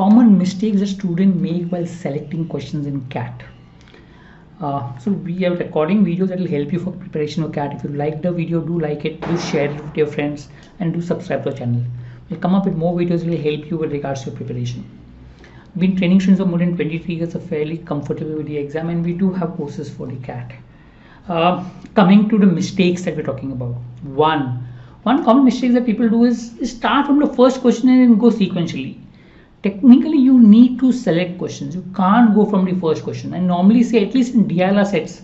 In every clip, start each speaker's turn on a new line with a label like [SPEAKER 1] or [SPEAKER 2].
[SPEAKER 1] Common mistakes that students make while selecting questions in CAT. So we are recording videos that will help you for preparation of CAT. If you like the video, do like it, do share it with your friends, and do subscribe to the channel. We'll come up with more videos that will help you with regards to your preparation. We've been training students for more than 23 years, so fairly comfortable with the exam, and we do have courses for the CAT. Coming to the mistakes that we're talking about. One common mistake that people do is start from the first question and go sequentially. Technically, you need to select questions. You can't go from the first question. I normally say, at least in DILR sets,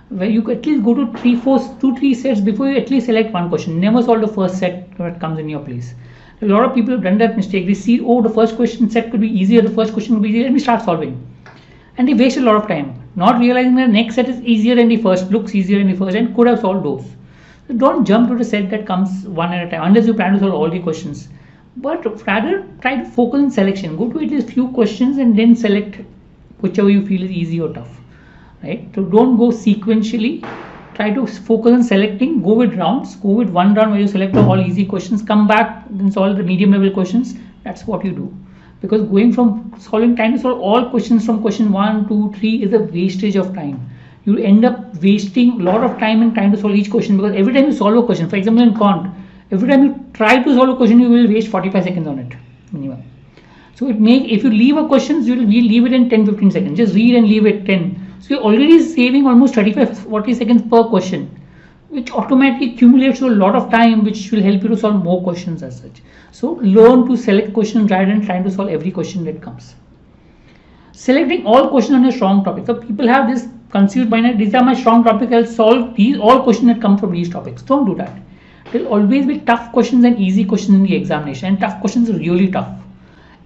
[SPEAKER 1] where you at least go to 2-3 sets before you at least select one question. Never solve the first set that comes in your place. A lot of people have done that mistake. They see, oh, the first question set could be easier, the first question could be easier, let me start solving. And they waste a lot of time, not realizing that the next set is easier than the first, looks easier than the first, and could have solved those. So don't jump to the set that comes one at a time, unless you plan to solve all the questions. But rather try to focus on selection. Go to at least few questions and then select whichever you feel is easy or tough. Right? So don't go sequentially. Try to focus on selecting. Go with rounds. Go with one round where you select all easy questions. Come back and solve the medium level questions. That's what you do. Because going from trying to solve all questions from question 1, 2, 3 is a wastage of time. You end up wasting a lot of time in trying to solve each question, because every time you solve a question, for example in quant, every time you try to solve a question, you will waste 45 seconds on it minimum. So if you leave a question, you will leave it in 10-15 seconds. Just read and leave it 10. So you're already saving almost 35-40 seconds per question, which automatically accumulates to a lot of time, which will help you to solve more questions as such. So learn to select questions rather than trying to solve every question that comes. Selecting all questions on a strong topic. So people have this confused mind. These are my strong topics. I'll solve all questions that come from these topics. Don't do that. There will always be tough questions and easy questions in the examination, and tough questions are really tough.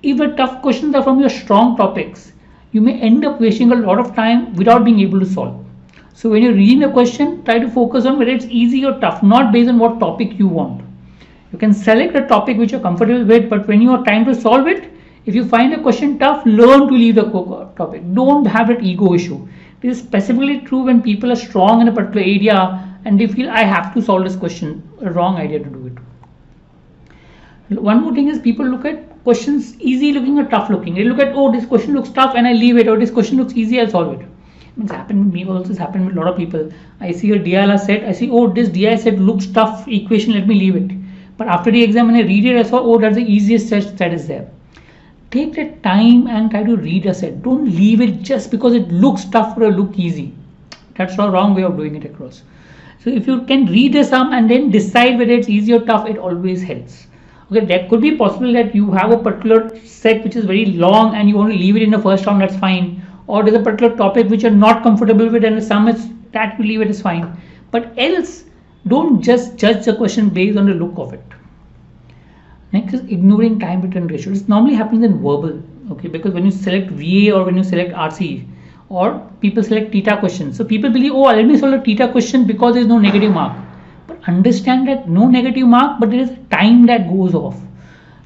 [SPEAKER 1] If the tough questions are from your strong topics, you may end up wasting a lot of time without being able to solve. So when you're reading a question, try to focus on whether it's easy or tough, not based on what topic you want. You can select a topic which you're comfortable with, but when you are trying to solve it, if you find a question tough, learn to leave the topic. Don't have that ego issue. This is specifically true when people are strong in a particular area and they feel, I have to solve this question. A wrong idea to do it. One more thing is, people look at questions easy looking or tough looking. They look at, oh, this question looks tough and I leave it, or this question looks easy, I'll solve it. It's happened with me also. It's happened with a lot of people. I see a DILR set, I see, oh, this DI set looks tough equation, let me leave it. But after the exam, when I read it, I saw, oh, that's the easiest set that is there. Take the time and try to read a set. Don't leave it just because it looks tough or look easy. That's the wrong way of doing it across. So if you can read the sum and then decide whether it's easy or tough, it always helps. Okay, that could be possible that you have a particular set which is very long and you want to leave it in the first round, that's fine. Or there's a particular topic which you're not comfortable with and the sum is that, you leave it is fine. But else, don't just judge the question based on the look of it. Next is ignoring time return ratio. This normally happens in verbal, okay, because when you select VA or when you select RC, or people select theta questions. So people believe, oh, let me solve a theta question because there is no negative mark. But understand that no negative mark, but there is time that goes off.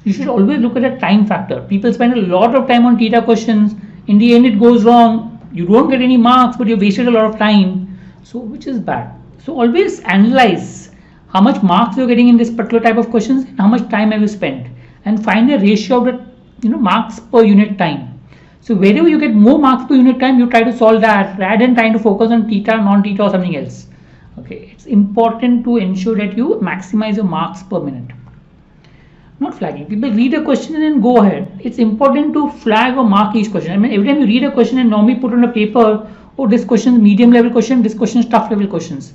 [SPEAKER 1] You should always look at the time factor. People spend a lot of time on theta questions. In the end, it goes wrong. You don't get any marks, but you wasted a lot of time. So which is bad. So always analyze how much marks you're getting in this particular type of questions and how much time have you spent, and find a ratio of the marks per unit time. So wherever you get more marks per unit time, you try to solve that rather than trying to focus on theta, non-theta or something else. Okay, it's important to ensure that you maximize your marks per minute. Not flagging. People read a question and then go ahead. It's important to flag or mark each question. I mean, every time you read a question and normally put on a paper, oh, this question is medium level question, this question is tough level questions.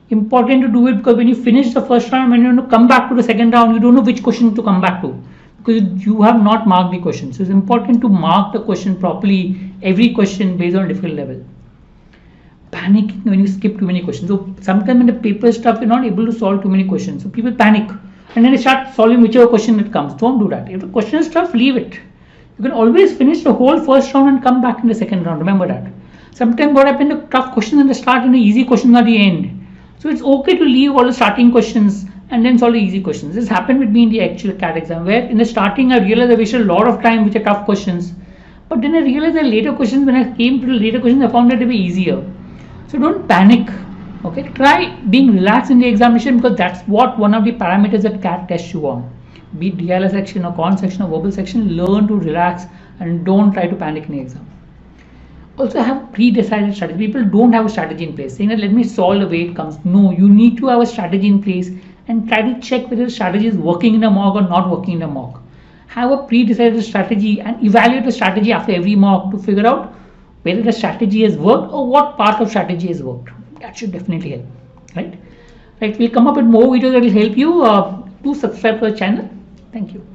[SPEAKER 1] Important to do it, because when you finish the first round, when you want to come back to the second round, you don't know which question to come back to, because you have not marked the question. So it's important to mark the question properly, every question based on a different level. Panicking when you skip too many questions. So sometimes in the paper stuff, you're not able to solve too many questions. So people panic and then they start solving whichever question that comes. Don't do that. If the question is tough, leave it. You can always finish the whole first round and come back in the second round. Remember that. Sometimes what happens, the tough questions at the start and the easy questions at the end. So it's okay to leave all the starting questions and then solve the easy questions. This happened with me in the actual CAT exam, where in the starting I realized I wasted a lot of time with the tough questions, but then I realized that later questions, when I came to the later questions, I found that they were easier. So don't panic. Okay, try being relaxed in the examination, because that's what one of the parameters that CAT tests you on. Be it DILR section or quant section or verbal section, learn to relax, and don't try to panic in the exam. Also have pre-decided strategy. People don't have a strategy in place, saying that let me solve the way it comes. No, you need to have a strategy in place and try to check whether the strategy is working in a mock or not working in a mock. Have a pre-decided strategy and evaluate the strategy after every mock to figure out whether the strategy has worked or what part of strategy has worked. That should definitely help, right? Right, we'll come up with more videos that will help you. Do subscribe to the channel. Thank you.